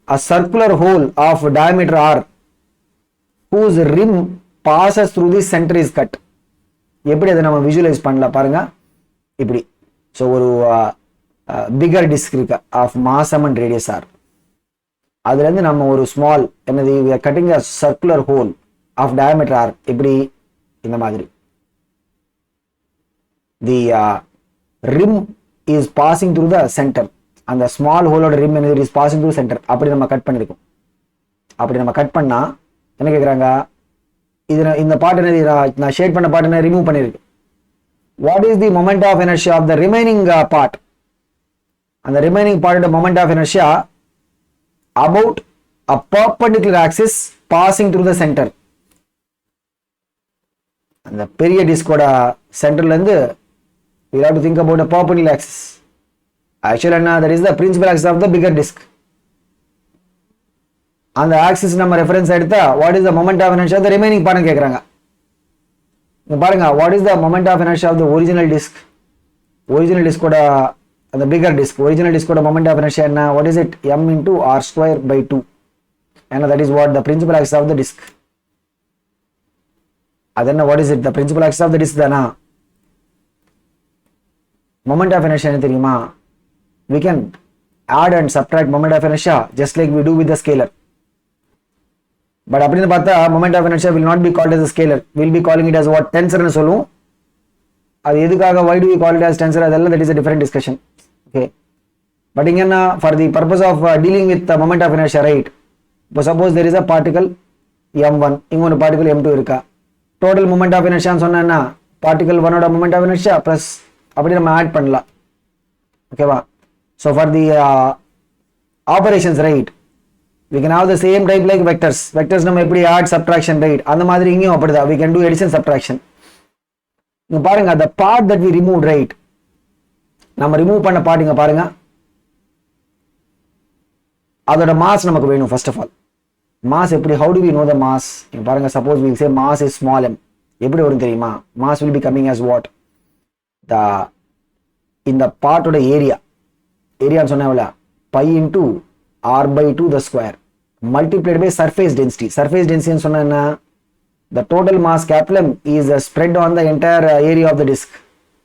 A circular hole of diameter r whose rim passes through the center is cut. எப்படி அதை நம்ம visualize பண்ணலாம் பாருங்க இப்படி. So ஒரு bigger disk இருக்கு of mass m and radius r. அதுலேருந்து நம்ம ஒரு small என்னது we are cutting a circular hole of diameter r இப்படி இந்த மாதிரி. The rim is passing through the center. அந்த ஸ்மால் ஹோலோட ரிம் என்னது இஸ் பாசிங் த்ரூ சென்டர். அப்படி நம்ம கட் பண்ணிருக்கோம். அப்படி நம்ம கட் பண்ணா என்ன கேட்குறாங்க, இது இந்த பார்ட் என்னது நான் ஷேட் பண்ண பார்ட் என்ன ரிமூவ் பண்ணிருக்கு. What is the moment of inertia of the remaining part? அந்த ரிமைனிங் பார்ட்டோட moment of inertia about a perpendicular axis passing through the centre. அந்த பெரிய டிஸ்கோட சென்டர்ல இருந்து we have to think about a perpendicular axis. Actually that is the principal axis of the bigger disk. அந்த axis நம்ம reference எடுத்தா what is the moment of inertia of the remaining part கேக்குறாங்க. இங்க பாருங்க what is the moment of inertia of the original disk? Original disk ஓட அந்த bigger disk, original disk ஓட moment of inertia என்ன? What is it? m into r square by 2. And that is what the principal axis of the disk. அதென்ன what is it? The principal axis of the disk தானா? Moment of inertia என்ன தெரியுமா? We can add and subtract moment of inertia just like we do with the scalar. But அப்படின்னு பார்த்தா moment of inertia will not be called as a scalar. We'll be calling it as what? Tensor னு சொல்லுவோம். அது எதுக்காக why do we call it as tensor? அதெல்லாம் that is a different discussion. Okay. But இங்க என்ன for the purpose of dealing with the moment of inertia, right? இப்போ suppose there is a particle m1, இங்க ஒரு particle m2 இருக்கா. Total moment of inertia னு சொன்னா particle 1 ஓட moment of inertia plus அப்படி நம்ம ஆட் பண்ணலாம். ஓகேவா? So for the operations, right, we can have the same type like vectors. Vectors நம்ம எப்படி add subtraction, right? அந்த மாதிரி இங்கேயும் அப்படிதான் we can do addition subtraction. இங்க பாருங்க the part that we removed, right, நம்ம ரிமூவ் பண்ண பார்ட் இங்க பாருங்க அதோட மாஸ் நமக்கு வேணும். first of all மாஸ் எப்படி, how do we know the mass? இங்க பாருங்க suppose we say mass is small m, எப்படி வரும் தெரியுமா? mass will be coming as what? the இந்த பார்ட்டோட ஏரியா ன்னு சொன்னா pi into r by 2 the square multiplied by surface density. Surface density ன்னு சொன்னா the total mass capital M is spread on the entire area of the disk.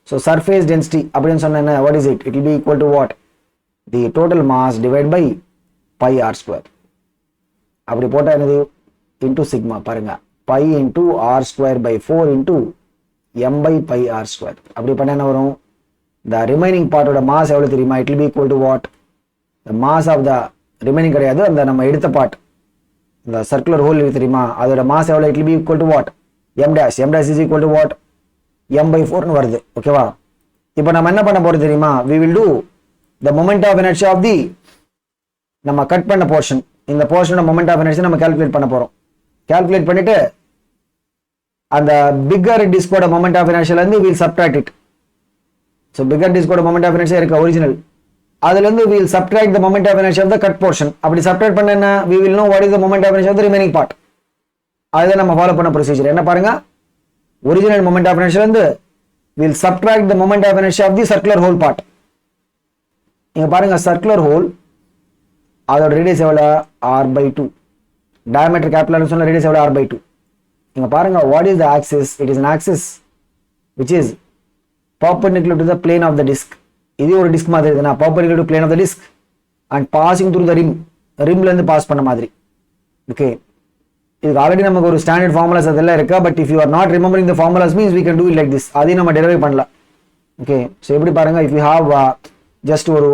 So surface density அப்படின்னு சொன்னா what is it? It will be equal to what? The total mass divided by pi r square. அப்படி போட்டா என்னது into sigma பாருங்க pi into r square by 4 into m by pi r square. அப்படி பண்ணா என்ன வரும்? The remaining part ஓட mass எவ்வளவு தெரியுமா? It will be equal to what? The mass of the remaining கிடையாது, அந்த நம்ம எடுத்த part the circular hole இருக்கு தெரியுமா? அதோட mass எவ்வளவு? It will be equal to what? m dash. M dash is equal to what? m by 4 னு வருது. ஓகேவா? இப்போ நம்ம என்ன பண்ண போறோம் தெரியுமா? We will do the moment of inertia of the நம்ம கட் பண்ண portion. இந்த portion ஓட moment of inertia நம்ம calculate பண்ண போறோம். calculate பண்ணிட்டு அந்த bigger disk ஓட moment of inertia ல இருந்து we will subtract it. So bigger disk ஓட moment of inertia இருக்கு original. அதுல இருந்து we will subtract the moment of inertia of the cut portion. அப்படி subtract பண்ணா we will know what is the moment of inertia of the remaining part. அதுதான் நம்ம follow பண்ண procedure. என்ன பாருங்க original moment of inertia இருந்து we will subtract the moment of inertia of the circular hole part. இங்க பாருங்க circular hole அதோட radius எவ்வளவு? r by 2. diameter capital னு சொன்னா ரேடியஸ் எவ்வளவு? r by 2. இங்க பாருங்க what is the axis? It is an axis which is perpendicular to the plane of the disk. இது ஒரு டிஸ்க் மாதிரி இருக்குனா perpendicular to plane of the disk and passing through the rim. rimல இருந்து pass பண்ண மாதிரி. Okay, இதுக்கு already நமக்கு ஒரு ஸ்டாண்டர்ட் ஃபார்முலாஸ் அதெல்லாம் இருக்கா. But if you are not remembering the formulas means we can do it like this. அதையும் நம்ம டெரைவ் பண்ணலாம். ஓகே, ஸோ எப்படி பாருங்க if you have just ஒரு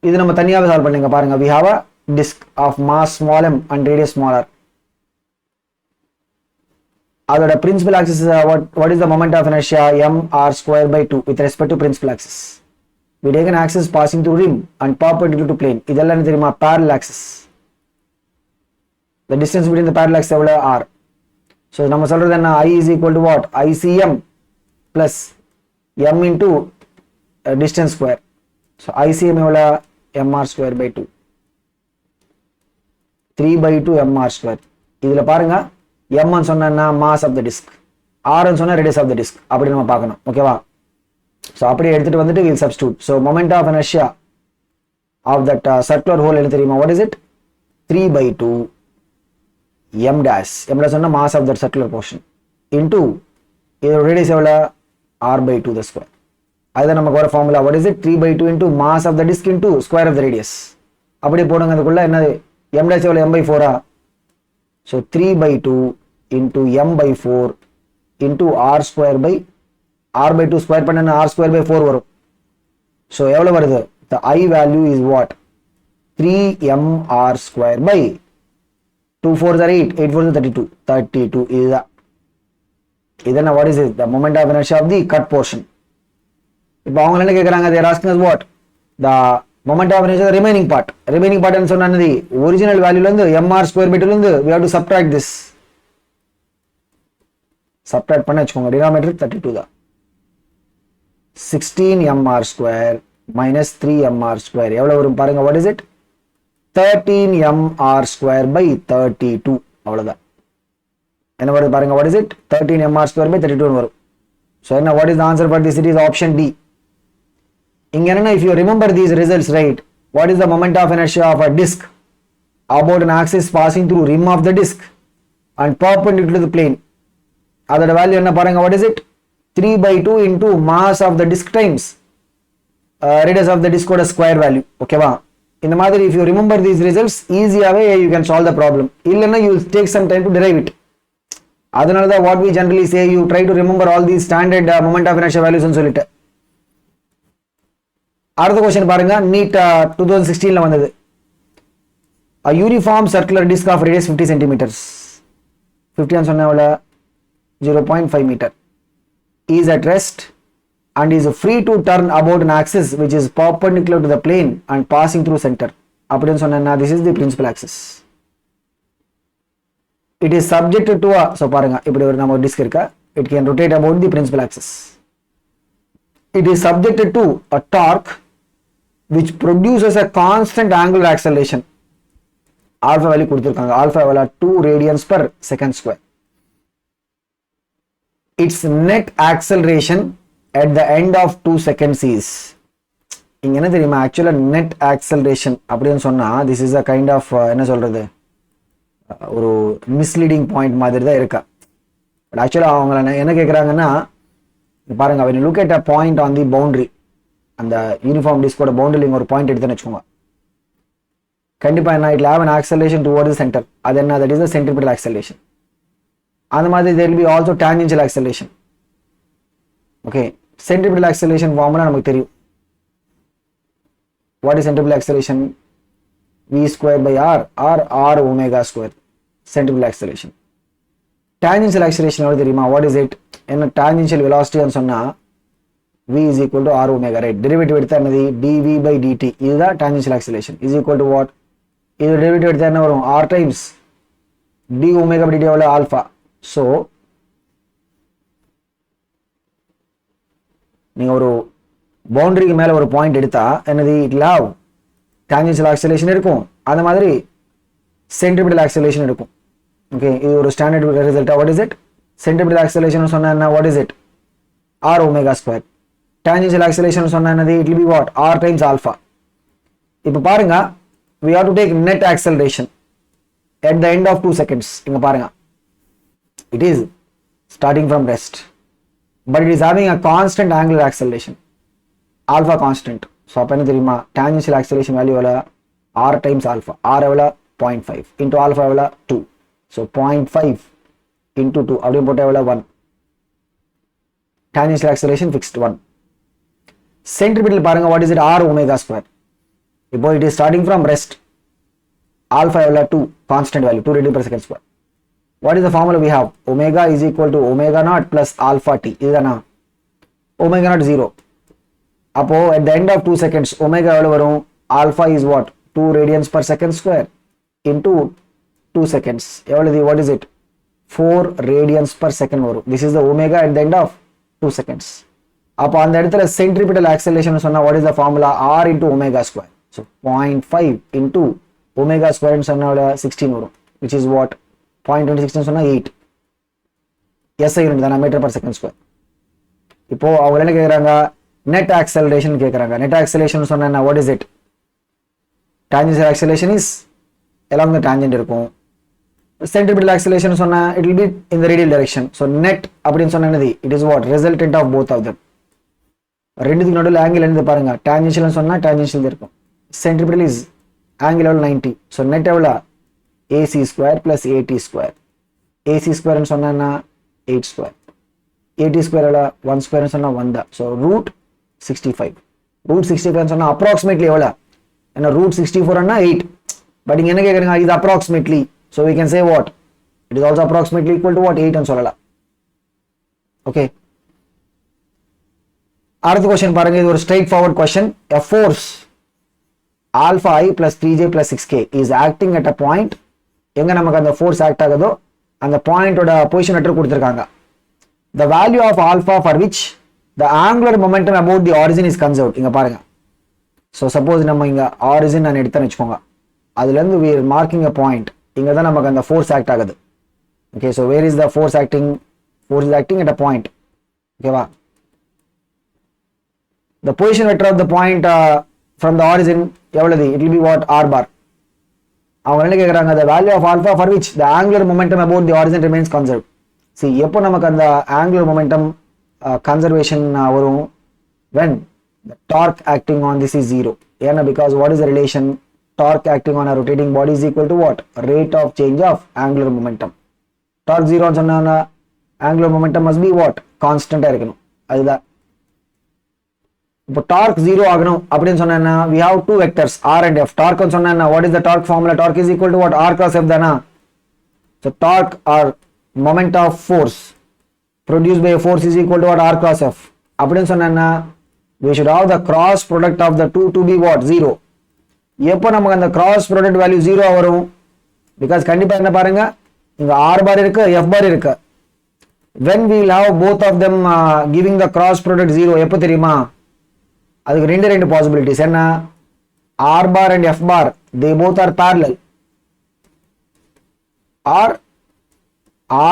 இது நம்ம தனியாவே சால்வ் பண்ணுங்க. பாருங்க we have a disk of mass small m and radius small r. அதோட principal axis what is the moment of inertia? m r square by 2 with respect to principal axis. We take an axis passing through rim and perpendicular to plane. இதெல்லாம் என்ன தெரியுமா? parallel axis. The distance between the parallel axis எவ்வளவு? r. So நம்ம சொல்றது என்ன? I is equal to what? ICM plus m into distance square. So ICM எவ்வளவு? mr square by 2. 3 by 2 mr square. இதுல பாருங்க m ன்னு சொன்னா mass of the disk, r ன்னு சொன்னா radius of the disk. அப்படி நம்ம பார்க்கணும். ஓகேவா? So அப்படியே எடுத்துட்டு வந்துட்டு we'll substitute. So moment of inertia of that circular hole என்ன தெரியுமா? What is it? 3/2 m dash. m dash சொன்னா mass of that circular portion into இதோட radius எவ்வளோ? r/2 the square. அதுதான் நமக்கு வர formula. What is it? 3/2 into mass of the disk into square of the radius. அப்படியே போடுங்க. அதுக்குள்ள என்னது? m dash எவ்வளோ? m/4 So 3/2 into m/4 into r square by r/2 square பண்ணா r square by 4 வரும். So எவ்வளவு வருது? The I value is what? 3mr square by 2 4s are 8, 8 4s are 32 இதுதான். இதென்ன? what is it? The moment of inertia of the cut portion. இப்போ அவங்க என்ன கேக்குறாங்க? they are asking us what? The moment of inertia of the remaining part. remaining part என்ன சொன்னது? original value ல இருந்து mr square by 2 ல இருந்து we have to subtract this. subtract பண்ண வெச்சுக்கோங்க. denominator 32 தான். 16mr square minus 3mr square எவ்வளவு வரும் பாருங்க? what is it? 13mr square by 32 அவ்வளவுதான். என்ன வருது பாருங்க? what is it? 13mr square by 32 வரும். so என்ன? what is the answer for this? it is option D. இங்க என்ன? if you remember these results, right, what is the moment of inertia of a disk about an axis passing through rim of the disk and perpendicular to the plane? அதோட value என்ன பாருங்க? what is it? 3/2 into mass of the disk times radius of the disk ஓட square value. ஓகேவா? இந்த மாதிரி if you remember these results, easy-ஆவே you can solve the problem. இல்லைன்னா you will take some time to derive it. அதனால தான் what we generally say, you try to remember all these standard moment of inertia values ன்னு சொல்லிட்டு. அடுத்த question பாருங்க. NEET 2016ல வந்தது. a uniform circular disk of radius 50 centimeters 50 ன்னு சொன்னா எவ்வளவு? 0.5 meter is at rest and is free to turn about an axis which is perpendicular to the plane and passing through center. அப்படின்னு சொன்னா this is the principal axis. it is subjected to a, so பாருங்க இப்படி ஒரு நம்ம disk இருக்கா, it can rotate about the principal axis. it is subjected to a torque which produces a constant angular acceleration. alpha value கொடுத்திருக்காங்க. alpha எவ்வளவு? 2 radians per second square. its net acceleration at the end of 2 seconds is, இங்க என்ன தெரியுமா? actually net acceleration அப்படின்னு சொன்னா this is a kind of என்ன சொல்றது, ஒரு misleading point மாதிரி தான் இருக்கா. but actually அவங்க என்ன கேக்குறாங்கன்னா பாருங்க, when you look at a point on the boundary, அந்த யூனிஃபார்ம் டிஸ்கோட பவுண்டரில ஒரு பாயிண்ட் எடுத்துன்னு வெச்சுக்கோங்க, கண்டிப்பா என்ன? it will have an acceleration towards the center. அது என்ன? that is the centripetal acceleration. அந்த மாதிரி there will be also tangential acceleration. okay, centripetal acceleration formula நமக்கு தெரியும். what is centripetal acceleration? v square by r or r omega square. centripetal acceleration. tangential acceleration எவ்வளவு தெரியுமா? what is it? என்ன tangential velocity ன்னு சொன்னா v is equal to r omega, right? derivative எடுத்தா என்னது? dv by dt. இதுதான் tangential acceleration is equal to what? இது derivative எடுத்தா என்ன வரும்? r times d omega by dt எவ்வளவு? alpha. so நீங்க ஒரு பவுண்டரிக்கு மேல ஒரு பாயிண்ட் எடுத்தா என்னது? it will have tangential acceleration இருக்கும், அந்த மாதிரி centripetal acceleration இருக்கும். okay, இது ஒரு standard result. what is it? centripetal acceleration சொன்னா என்ன? what is it? r omega square. tangential acceleration சொன்னா என்னது? it will be what? r times alpha. இப்போ பாருங்க, we have to take net acceleration at the end of 2 seconds. இங்க பாருங்க, it is starting from rest, but it is having a constant angular acceleration, alpha constant. so அப்ப என்ன தெரியுமா? tangential acceleration value எவ்வளவு? r times alpha. r எவ்வளவு? 0.5 into alpha எவ்வளவு? 2. so 0.5 into 2 அப்படியே போட்டா எவ்வளவு? 1. tangential acceleration fixed 1. centripetal பாருங்க, what is it? r omega square. இப்போ it is starting from rest, alpha எவ்வளவு? 2, constant value, 2 radians per second square. what is the formula we have? omega is equal to omega naught plus alpha t. இதுதானா? omega naught 0. அப்போ at the end of 2 seconds omega எவ்வளவு வரும்? alpha is what? 2 radians per second square into 2 seconds எவ்வளவு? what is it? 4 radians per second வரும். this is the omega at the end of 2 seconds. அப்போ அந்த இடத்துல centripetal acceleration சொன்னா what is the formula? r into omega square. so 0.5 into omega square சொன்னா 16 வரும், which is what? 0.26 சொன்னா 8. SI unit தான? Metre per second square. இப்போ அவங்க என்ன கேக்குறாங்க? net acceleration கேக்குறாங்க. net acceleration சொன்னா என்ன? what is it? tangential acceleration is along the tangent இருக்கும். Centripetal acceleration சொன்னா it will be in the radial direction. So net அப்படின்னு சொன்னா என்னது, it is what, resultant of both of them. ரெண்டுத்துக்கு நடுவில் ஆங்கிள் என்னது பாருங்க, tangential சொன்னா tangential இருக்கும், centripetal is angle level 90. so net எவ்வளோ, AC square plus AT square. AC square சொன்னா 8 square, AT square எவ்வளோ 1 square சொன்னா 1 தான். so root 65. root 65 சொன்னா approximately எவ்வளோ, ஏன்னா root 64 ன்னா 8, பட் இங்க என்ன கேட்குறாங்க, இது approximately. so we can say what, it is also approximately equal to what, 8 ன்னு சொல்லலாம். okay, அடுத்த क्वेश्चन பாருங்க, இது ஒரு straight forward question. a force alpha I plus 3j plus 6k is acting at a point, எங்க நமக்கு அந்த force act ஆகுதோ அந்த பாயிண்டோட பொசிஷன் வெக்டர் கொடுத்திருக்காங்க. the value of alpha for which the angular momentum about the origin is conserved. இங்க பாருங்க, so suppose நம்ம இங்க origin நான் எடுத்தேன்னு வெச்சுக்கோங்க, அதுல இருந்து we are marking a point, இங்க தான் நமக்கு அந்த ஃபோர்ஸ் ஆக்ட் ஆகுது. okay, so where is the force acting, force is acting at a point. ஓகேவா, the position vector of the point from the origin எவ்வளவு, it will be what, r bar. அவங்க என்ன கேக்குறாங்க, the value of alpha for which the angular momentum about the origin remains conserved. see எப்போ நமக்கு அந்த angular momentum conservation வரும், when the torque acting on this is 0. ஏன்னா because what is the relation, torque acting on a rotating body is equal to what, rate of change of angular momentum. torque 0 ன்னு சொன்னா angular momentum must be what, constant இருக்கணும். அதுதான் இப்போ torque 0 ஆகணும் அப்படின்னு சொன்னா we have two vectors r and f. torque ன்னு சொன்னா what is the torque formula, torque is equal to what, r cross f தானா. so torque or moment of force produced by a force is equal to what, r cross f. அப்படின்னு சொன்னா we should have the cross product of the two to be what, 0. எப்போ நமக்கு அந்த cross product value 0 வரும், because கண்டிப்பா என்ன பாருங்க, இங்க r bar இருக்கு, f bar இருக்கு. when we will have both of them giving the cross product 0, எப்போ தெரியுமா, அதுக்கு ரெண்டு பாசிபிலிட்டிஸ் என்ன, r bar and f bar they both are parallel, or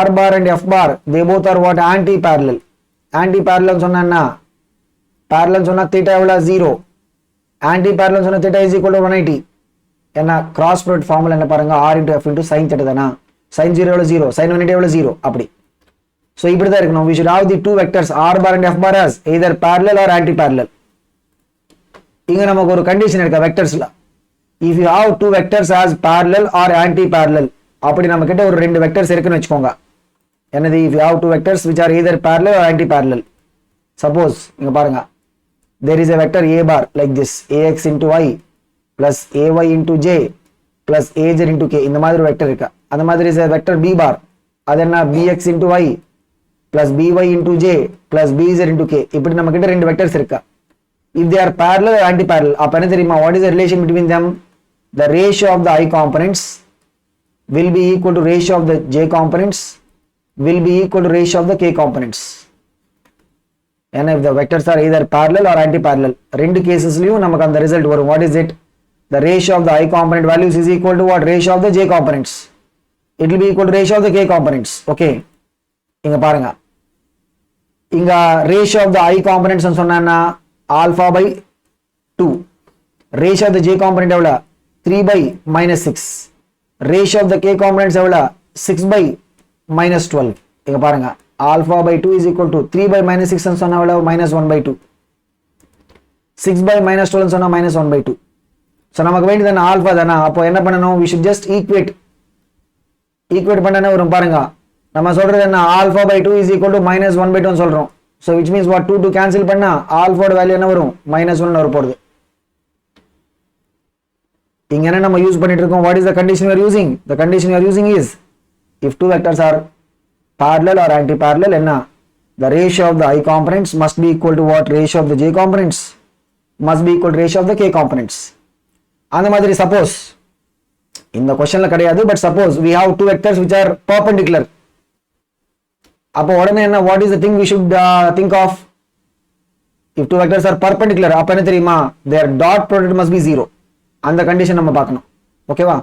r bar and f bar they both are what, anti parallel. anti parallel சொன்னா என்ன, parallel சொன்னா theta எவ்வளவு 0, anti parallel சொன்னா theta is equal to 180. ஏன்னா cross product formula என்ன பாருங்க, r into f into sin theta தானா, sin 0 எவ்வளவு 0, sin 180 எவ்வளவு 0 அப்படி. so இப்படி தான் இருக்கணும், we should have the two vectors r bar and f bar as either parallel or anti parallel. இங்க நமக்கு ஒரு கண்டிஷன் இருக்கு வெக்டர்ஸ்ல, if you have two vectors as parallel or anti parallel, அப்படி நம்ம கிட்ட ஒரு ரெண்டு வெக்டர்ஸ் இருக்குன்னு வெச்சுக்கோங்க. என்னது, if you have two vectors which are either parallel or anti parallel. suppose இங்க பாருங்க, there is a vector a bar like this, ax into y plus ay into j plus az into k. இந்த மாதிரி ஒரு vector இருக்கு. அந்த மாதிரி is a vector b bar, அது என்ன, bx into y plus by into j plus bz into k. இப்படி நம்ம கிட்ட ரெண்டு வெக்டர்ஸ் இருக்கு. if they are parallel or anti parallel, அப்ப என்ன தெரியுமா, what is the relation between them, the ratio of the I components will be equal to ratio of the j components will be equal to ratio of the k components. and if the vectors are either parallel or anti parallel, ரெண்டு கேசஸ்லயும் நமக்கு அந்த result வரும். what is it, the ratio of the I component values is equal to what, ratio of the j components, it will be equal to ratio of the k components. okay, இங்க பாருங்க, இங்க ratio of the I components சொன்னா alpha by 2, ratio of the j component எவ்வளவு 3 by minus 6, ratio of the k components எவ்வளவு 6 by minus 12. இங்க பாருங்க, alpha by 2 is equal to 3 by minus 6 ன்னு சொன்னா எவ்வளவு minus 1 by 2, 6 by minus 12 ன்னு சொன்னா minus 1 by 2. so நமக்கு வேண்டியது என்ன, alpha தானா. அப்போ என்ன பண்ணணும், we should just equate பண்ணனா வரும் பாருங்க. நம்ம சொல்றது என்ன, alpha by 2 is equal to minus 1 by 2 ன்னு சொல்றோம். so which means what, 2 cancel பண்ணா alpha ஓட வேல்யூ என்ன வரும், minus 1 வர போகுது. இங்க என்ன நம்ம யூஸ் பண்ணிட்டு இருக்கோம், what is the condition we are using, the condition we are using is if two vectors are parallel or anti parallel, என்ன, the ratio of the I components must be equal to what, ratio of the j components must be equal to ratio of the k components. அந்த மாதிரி suppose இந்த क्वेश्चनல கிடையாது, but suppose we have two vectors which are perpendicular, அப்போ உடனே என்ன, what is the thing we should think of, if two vectors are perpendicular, அப்ப என்ன தெரியுமா, their dot product must be 0. அந்த கண்டிஷன் நம்ம பார்க்கணும். ஓகேவா.